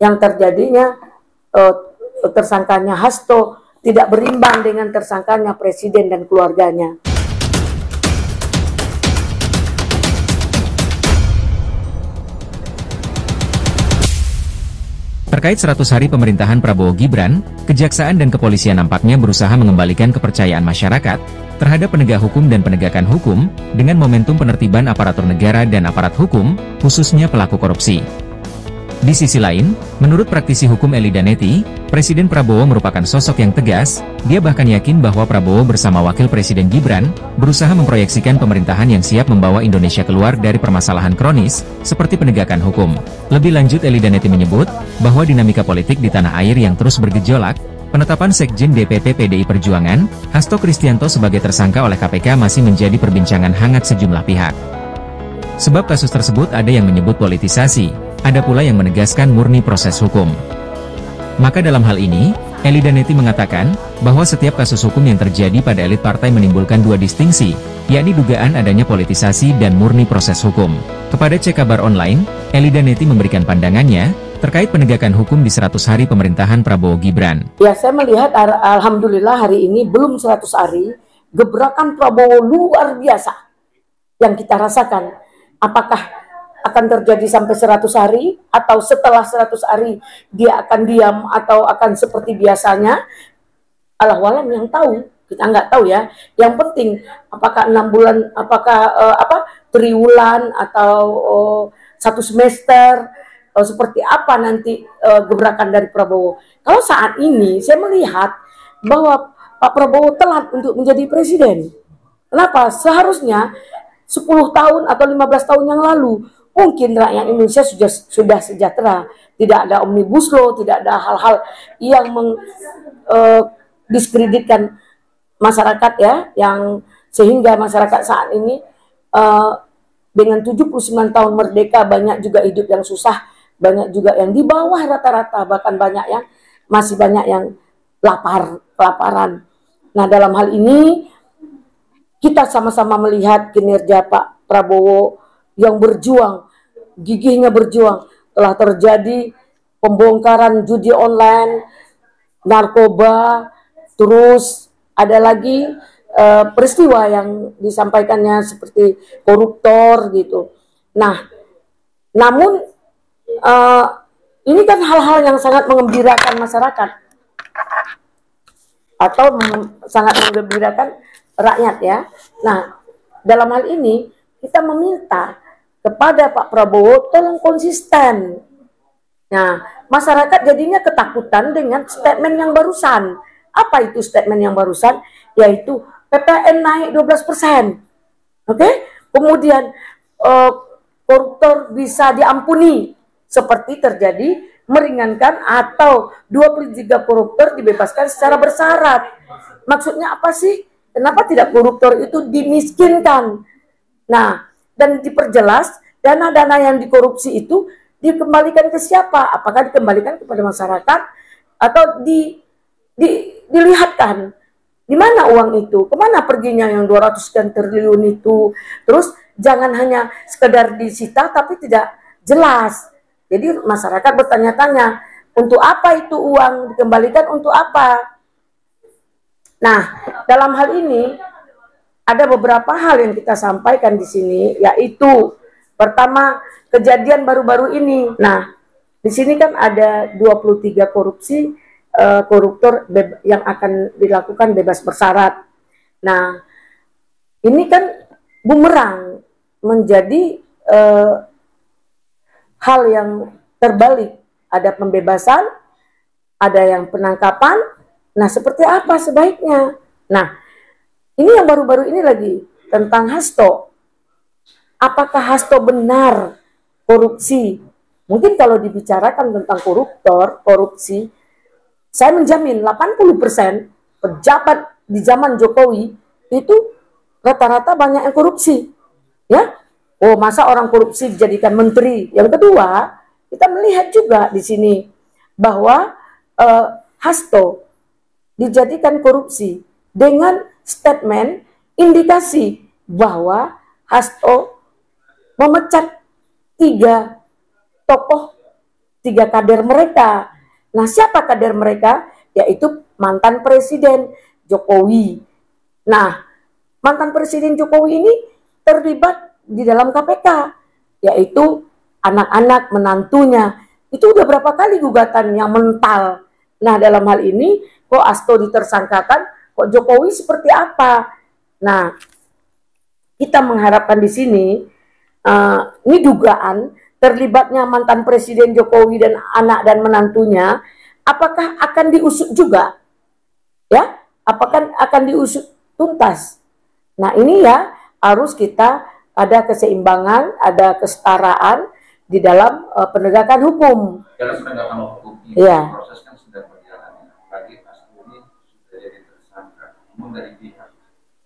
yang terjadinya tersangkanya Hasto tidak berimbang dengan tersangkanya Presiden dan keluarganya. Terkait 100 hari pemerintahan Prabowo Gibran, Kejaksaan dan Kepolisian nampaknya berusaha mengembalikan kepercayaan masyarakat terhadap penegak hukum dan penegakan hukum dengan momentum penertiban aparatur negara dan aparat hukum, khususnya pelaku korupsi. Di sisi lain, menurut praktisi hukum Eli Danetti, Presiden Prabowo merupakan sosok yang tegas. Dia bahkan yakin bahwa Prabowo bersama Wakil Presiden Gibran berusaha memproyeksikan pemerintahan yang siap membawa Indonesia keluar dari permasalahan kronis seperti penegakan hukum. Lebih lanjut, Eli Danetti menyebut bahwa dinamika politik di tanah air yang terus bergejolak, penetapan Sekjen DPP PDI Perjuangan, Hasto Kristianto sebagai tersangka oleh KPK masih menjadi perbincangan hangat sejumlah pihak. Sebab kasus tersebut ada yang menyebut politisasi, ada pula yang menegaskan murni proses hukum. Maka dalam hal ini, Eli Danetti mengatakan bahwa setiap kasus hukum yang terjadi pada elit partai menimbulkan dua distingsi, yakni dugaan adanya politisasi dan murni proses hukum. Kepada Cek Kabar Online, Eli Danetti memberikan pandangannya terkait penegakan hukum di 100 hari pemerintahan Prabowo Gibran. Ya, saya melihat alhamdulillah hari ini belum 100 hari, gebrakan Prabowo luar biasa yang kita rasakan. Apakah akan terjadi sampai 100 hari atau setelah 100 hari dia akan diam atau akan seperti biasanya? Allah-Alam yang tahu, kita nggak tahu ya. Yang penting apakah 6 bulan, apakah triwulan atau 1 semester, seperti apa nanti gebrakan dari Prabowo. Kalau saat ini saya melihat bahwa Pak Prabowo telat untuk menjadi presiden. Kenapa? Seharusnya 10 tahun atau 15 tahun yang lalu mungkin rakyat Indonesia sudah sejahtera, tidak ada omnibus law, tidak ada hal-hal yang diskreditkan masyarakat ya, yang sehingga masyarakat saat ini dengan 79 tahun merdeka banyak juga hidup yang susah, banyak juga yang di bawah rata-rata, bahkan banyak yang masih banyak yang kelaparan. Nah, dalam hal ini kita sama-sama melihat kinerja Pak Prabowo yang berjuang, gigihnya berjuang. Telah terjadi pembongkaran judi online, narkoba, terus ada lagi peristiwa yang disampaikannya seperti koruptor gitu. Nah, namun ini kan hal-hal yang sangat mengembirakan masyarakat atau sangat mengembirakan rakyat ya. Nah, dalam hal ini kita meminta kepada Pak Prabowo tolong konsisten. Nah, masyarakat jadinya ketakutan dengan statement yang barusan. Apa itu statement yang barusan? Yaitu PPN naik 12%. Oke? Kemudian koruptor bisa diampuni seperti terjadi meringankan atau 23 koruptor dibebaskan secara bersyarat. Maksudnya apa sih? Kenapa tidak koruptor itu dimiskinkan? Nah, dan diperjelas dana-dana yang dikorupsi itu dikembalikan ke siapa? Apakah dikembalikan kepada masyarakat atau dilihatkan di mana uang itu? Kemana perginya yang 200 sekian triliun itu? Terus jangan hanya sekedar disita tapi tidak jelas. Jadi masyarakat bertanya-tanya, untuk apa itu uang dikembalikan, untuk apa? Nah, dalam hal ini ada beberapa hal yang kita sampaikan di sini, yaitu pertama kejadian baru-baru ini. Nah, di sini kan ada 23 koruptor yang akan dilakukan bebas bersyarat. Nah, ini kan bumerang menjadi hal yang terbalik. Ada pembebasan, ada yang penangkapan. Nah, seperti apa sebaiknya? Nah, ini yang baru-baru ini lagi tentang Hasto. Apakah Hasto benar korupsi? Mungkin kalau dibicarakan tentang korupsi, saya menjamin 80% pejabat di zaman Jokowi itu rata-rata banyak yang korupsi. Ya, oh masa orang korupsi dijadikan menteri? Yang kedua, kita melihat juga di sini bahwa Hasto dijadikan korupsi dengan statement indikasi bahwa Hasto memecat 3 tokoh tiga kader mereka. Nah, siapa kader mereka? Yaitu mantan Presiden Jokowi. Nah, mantan Presiden Jokowi ini terlibat di dalam KPK, yaitu anak-anak menantunya. Itu udah berapa kali gugatan yang mental. Nah, dalam hal ini kok Asto ditersangkakan, kok Jokowi seperti apa? Nah, kita mengharapkan di sini, ini dugaan terlibatnya mantan Presiden Jokowi dan anak dan menantunya, apakah akan diusut juga? Ya, apakah akan diusut tuntas? Nah, ini ya harus kita ada keseimbangan, ada kesetaraan di dalam penegakan hukum. Dalam penegakan hukum ini Ya. proses kan sudah berjalan. Apalagi Asto ini sudah jadi tersangka. Namun dari pihak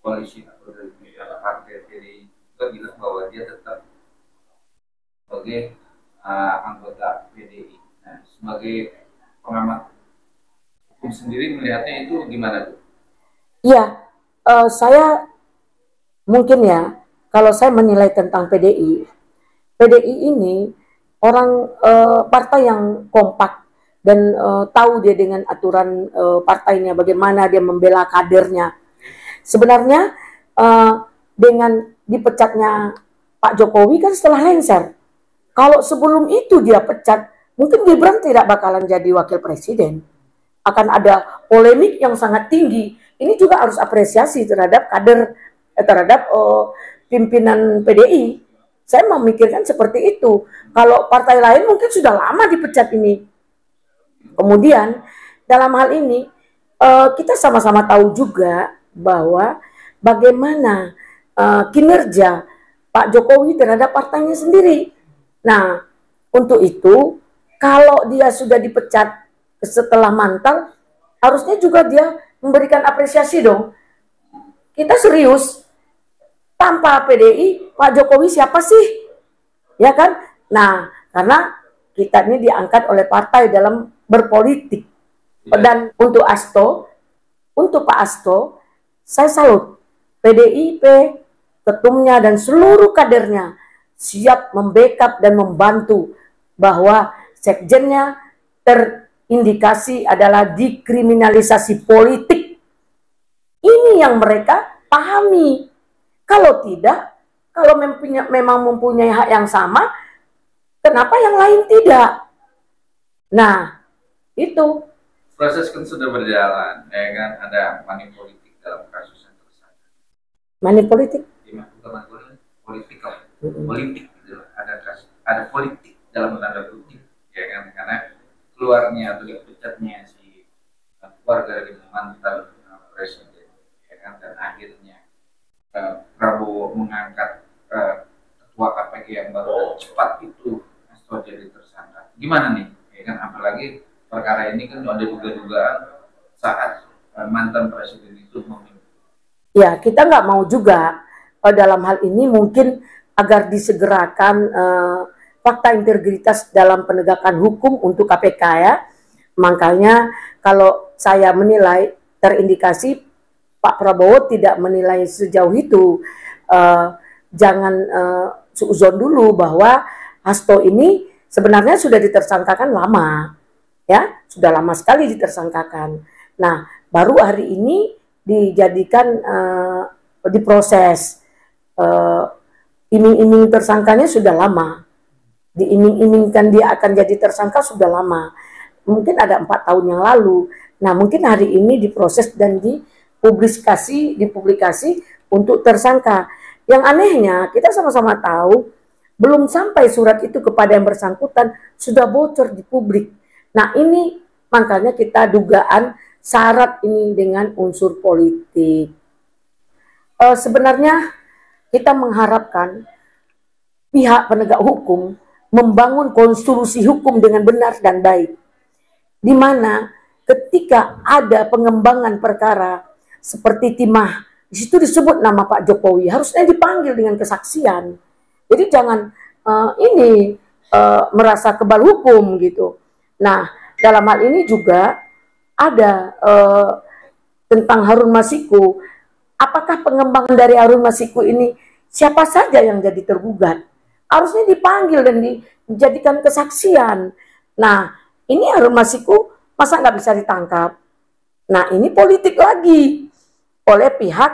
polisi atau dari pihak partai PDI juga bilang bahwa dia tetap sebagai anggota PDI. Nah, sebagai pengamat hukum sendiri melihatnya itu gimana tuh? Ya, saya mungkin ya, kalau saya menilai tentang PDI ini orang partai yang kompak dan tahu dia dengan aturan partainya, bagaimana dia membela kadernya. Sebenarnya dengan dipecatnya Pak Jokowi kan setelah lengser. Kalau sebelum itu dia pecat, mungkin Gibran tidak bakalan jadi wakil presiden. Akan ada polemik yang sangat tinggi. Ini juga harus apresiasi terhadap kader, terhadap pimpinan PDI. Saya memikirkan seperti itu. Kalau partai lain mungkin sudah lama dipecat ini. Kemudian dalam hal ini kita sama-sama tahu juga bahwa bagaimana kinerja Pak Jokowi terhadap partainya sendiri. Nah, untuk itu kalau dia sudah dipecat setelah mantan, harusnya juga dia memberikan apresiasi dong. Kita serius, tanpa PDI, Pak Jokowi siapa sih? Ya kan? Nah, karena kita ini diangkat oleh partai dalam berpolitik. Dan untuk Pak Asto, saya salut. PDIP, ketumnya dan seluruh kadernya siap membackup dan membantu bahwa sekjennya terindikasi adalah dikriminalisasi politik. Ini yang mereka pahami. Kalau tidak, kalau memang mempunyai hak yang sama, kenapa yang lain tidak? Nah, itu. Proses kan sudah berjalan, ya kan? Ada money politik dalam kasus yang tersangka. Money politik? Bukan politik lah. Politik gitu. Ada politik dalam tanda kutip, ya kan? Karena keluarnya atau dipecatnya si keluarga dari mantan presiden, ya kan? Dan akhirnya Prabowo mengangkat ketua KPK yang baru dan cepat itu Asto jadi tersangka. Gimana nih? Ya kan? Apalagi perkara ini kan ada duga-dugaan saat mantan presiden itu memimpin. Ya, kita nggak mau juga dalam hal ini mungkin agar disegerakan fakta integritas dalam penegakan hukum untuk KPK ya. Makanya kalau saya menilai terindikasi Pak Prabowo tidak menilai sejauh itu, jangan suuzon dulu bahwa Hasto ini sebenarnya sudah ditersangkakan lama, ya sudah lama sekali ditersangkakan. Nah baru hari ini dijadikan diproses, iming-iming tersangkanya sudah lama, diiming-imingkan dia akan jadi tersangka sudah lama, mungkin ada 4 tahun yang lalu. Nah mungkin hari ini diproses dan dipublikasi untuk tersangka. Yang anehnya kita sama-sama tahu belum sampai surat itu kepada yang bersangkutan sudah bocor di publik. Nah ini makanya kita dugaan syarat ini dengan unsur politik. Sebenarnya kita mengharapkan pihak penegak hukum membangun konstruksi hukum dengan benar dan baik. Di mana ketika ada pengembangan perkara seperti timah, di situ disebut nama Pak Jokowi, harusnya dipanggil dengan kesaksian. Jadi jangan merasa kebal hukum gitu. Nah, dalam hal ini juga ada tentang Harun Masiku. Apakah pengembangan dari Harun Masiku ini siapa saja yang jadi tergugat? Harusnya dipanggil dan dijadikan kesaksian. Nah, ini Harun Masiku masa nggak bisa ditangkap? Nah, ini politik lagi oleh pihak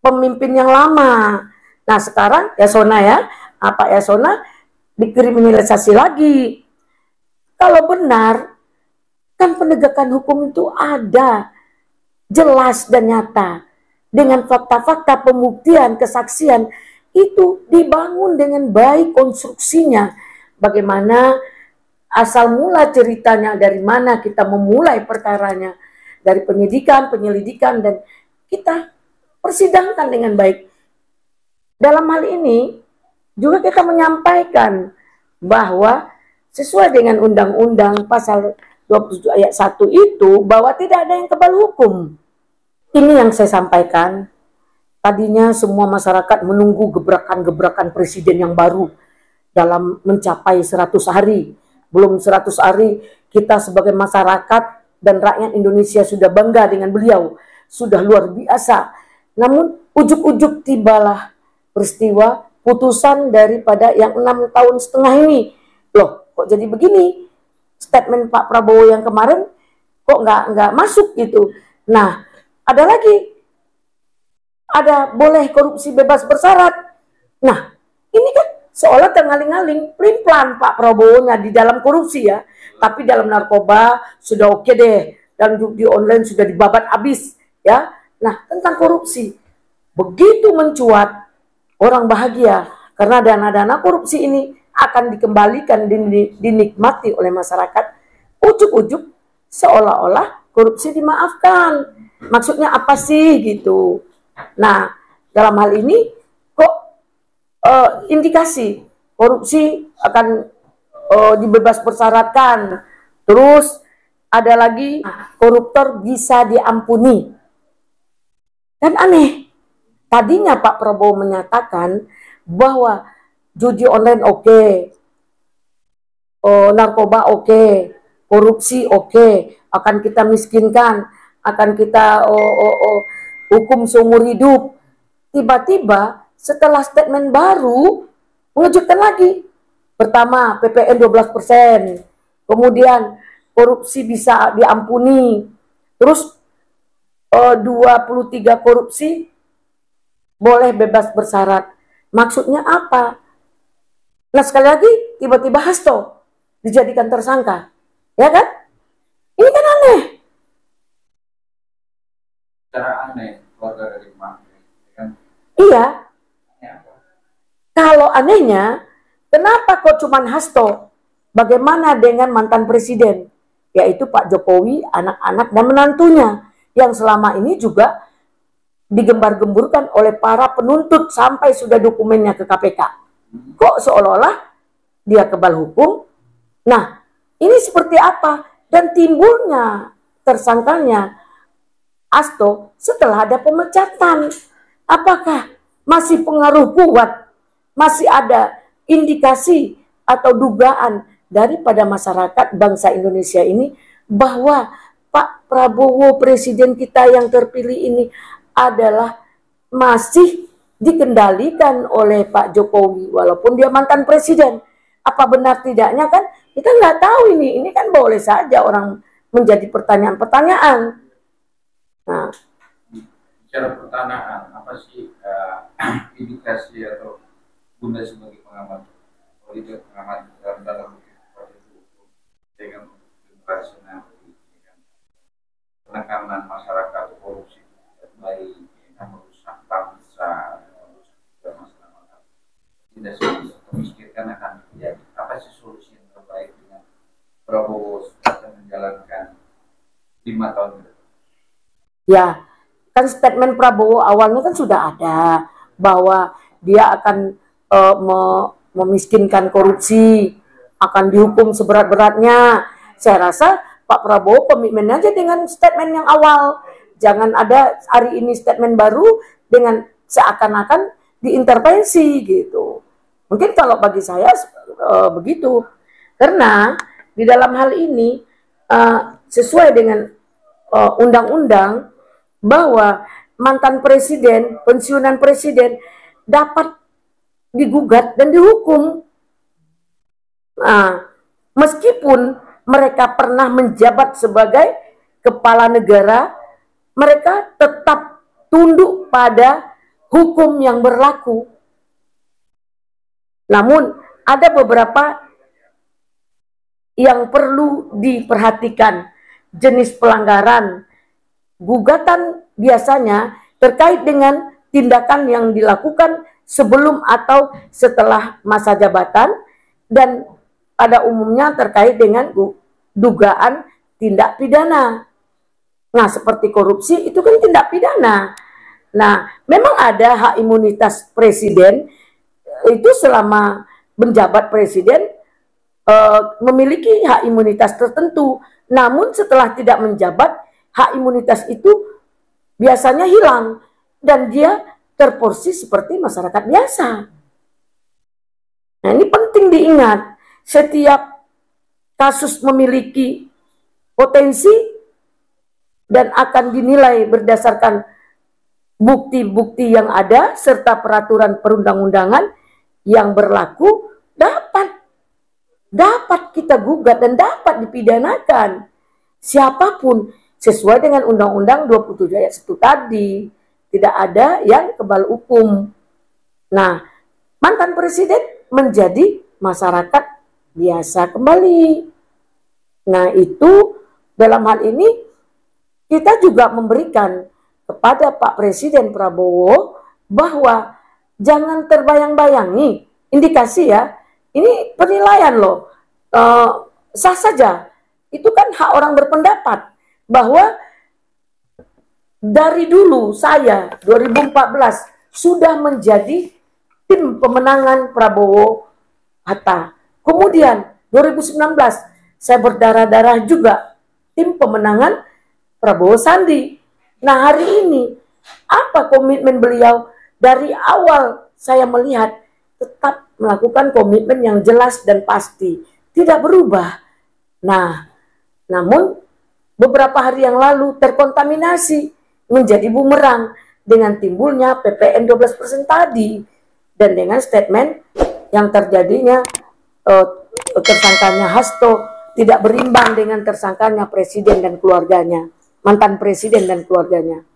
pemimpin yang lama. Nah, sekarang Yasona ya, apa Yasona dikriminalisasi lagi. Kalau benar, kan penegakan hukum itu ada, jelas dan nyata. Dengan fakta-fakta pembuktian, kesaksian, itu dibangun dengan baik konstruksinya. Bagaimana asal mula ceritanya, dari mana kita memulai perkaranya, dari penyidikan, penyelidikan, dan kita persidangkan dengan baik. Dalam hal ini, juga kita menyampaikan bahwa sesuai dengan Undang-Undang Pasal 27 ayat 1 itu, bahwa tidak ada yang kebal hukum. Ini yang saya sampaikan. Tadinya semua masyarakat menunggu gebrakan-gebrakan presiden yang baru dalam mencapai 100 hari. Belum 100 hari, kita sebagai masyarakat dan rakyat Indonesia sudah bangga dengan beliau. Sudah luar biasa. Namun ujuk-ujuk tibalah peristiwa putusan daripada yang 6,5 tahun ini. Loh, kok jadi begini? Statement Pak Prabowo yang kemarin kok nggak masuk gitu. Nah, ada lagi, ada boleh korupsi bebas bersyarat. Nah, ini kan seolah terngaling-ngaling, pelin-pelan Pak Prabowo-nya di dalam korupsi ya. Tapi dalam narkoba sudah oke deh, dan di online sudah dibabat habis ya. Nah, tentang korupsi, begitu mencuat, orang bahagia karena dana-dana korupsi ini akan dikembalikan, dinikmati oleh masyarakat. Ujuk-ujuk seolah-olah korupsi dimaafkan. Maksudnya apa sih gitu? Nah, dalam hal ini kok indikasi korupsi akan dibebas bersyaratkan. Terus ada lagi koruptor bisa diampuni. Kan aneh. Tadinya Pak Prabowo menyatakan bahwa judi online oke, narkoba oke, korupsi oke, akan kita miskinkan, akan kita hukum seumur hidup. Tiba-tiba setelah statement baru mengejutkan lagi. Pertama, PPN 12%, kemudian korupsi bisa diampuni, terus 23 korupsi boleh bebas bersyarat. Maksudnya apa? Nah, sekali lagi tiba-tiba Hasto dijadikan tersangka. Ya kan? Ini kan aneh. Secara aneh, keluarga dari Mak. Kan? Iya. Kalau anehnya, kenapa kok cuman Hasto? Bagaimana dengan mantan presiden? Yaitu Pak Jokowi, anak-anak dan menantunya. Yang selama ini juga digembar-gemburkan oleh para penuntut sampai sudah dokumennya ke KPK. Kok seolah-olah dia kebal hukum? Nah, ini seperti apa? Dan timbulnya tersangkanya Hasto setelah ada pemecatan. Apakah masih pengaruh kuat? Masih ada indikasi atau dugaan daripada masyarakat bangsa Indonesia ini bahwa Pak Prabowo, presiden kita yang terpilih ini, adalah masih dikendalikan oleh Pak Jokowi walaupun dia mantan presiden. Apa benar tidaknya kan kita nggak tahu ini kan boleh saja orang menjadi pertanyaan-pertanyaan. Nah, Bicara pertanyaan, apa sih indikasi atau Bunda sebagai pengamat politik, pengamat dalam hukum dengan generasi nanti, penekanan masyarakat korupsi baik merusak bangsa, merusak masyarakat, tidak sedikit kemiskinan akan terjadi. Apa sih solusi yang terbaik dengan Prabowo akan menjalankan 5 tahun ke depan? ya kan statement Prabowo awalnya kan sudah ada bahwa dia akan memiskinkan korupsi, akan dihukum seberat-beratnya. Saya rasa Pak Prabowo komitmen aja dengan statement yang awal. Jangan ada hari ini statement baru dengan seakan-akan diintervensi gitu. Mungkin kalau bagi saya begitu. Karena di dalam hal ini sesuai dengan undang-undang bahwa mantan presiden, pensiunan presiden dapat digugat dan dihukum. Nah, meskipun mereka pernah menjabat sebagai kepala negara, mereka tetap tunduk pada hukum yang berlaku. Namun ada beberapa yang perlu diperhatikan. Jenis pelanggaran gugatan biasanya terkait dengan tindakan yang dilakukan sebelum atau setelah masa jabatan, dan pada umumnya terkait dengan dugaan tindak pidana. Nah, seperti korupsi itu kan tindak pidana. Nah, memang ada hak imunitas presiden, itu selama menjabat presiden memiliki hak imunitas tertentu. Namun setelah tidak menjabat, hak imunitas itu biasanya hilang dan dia terporsi seperti masyarakat biasa. Nah, ini penting diingat. Setiap kasus memiliki potensi dan akan dinilai berdasarkan bukti-bukti yang ada serta peraturan perundang-undangan yang berlaku, dapat kita gugat dan dapat dipidanakan siapapun sesuai dengan Undang-Undang 27 ayat 1 tadi. Tidak ada yang kebal hukum. Nah, mantan presiden menjadi masyarakat biasa kembali. Nah, itu dalam hal ini kita juga memberikan kepada Pak Presiden Prabowo bahwa jangan terbayang-bayangi, indikasi ya, ini penilaian loh, sah saja. Itu kan hak orang berpendapat bahwa dari dulu saya 2014 sudah menjadi tim pemenangan Prabowo Hatta. Kemudian 2019 saya berdarah-darah juga tim pemenangan Prabowo Sandi. Nah, hari ini apa komitmen beliau? Dari awal saya melihat tetap melakukan komitmen yang jelas dan pasti, tidak berubah. Nah, namun beberapa hari yang lalu terkontaminasi menjadi bumerang dengan timbulnya PPN 12% tadi dan dengan statement yang terjadinya tersangkanya Hasto tidak berimbang dengan tersangkanya presiden dan keluarganya, mantan presiden dan keluarganya.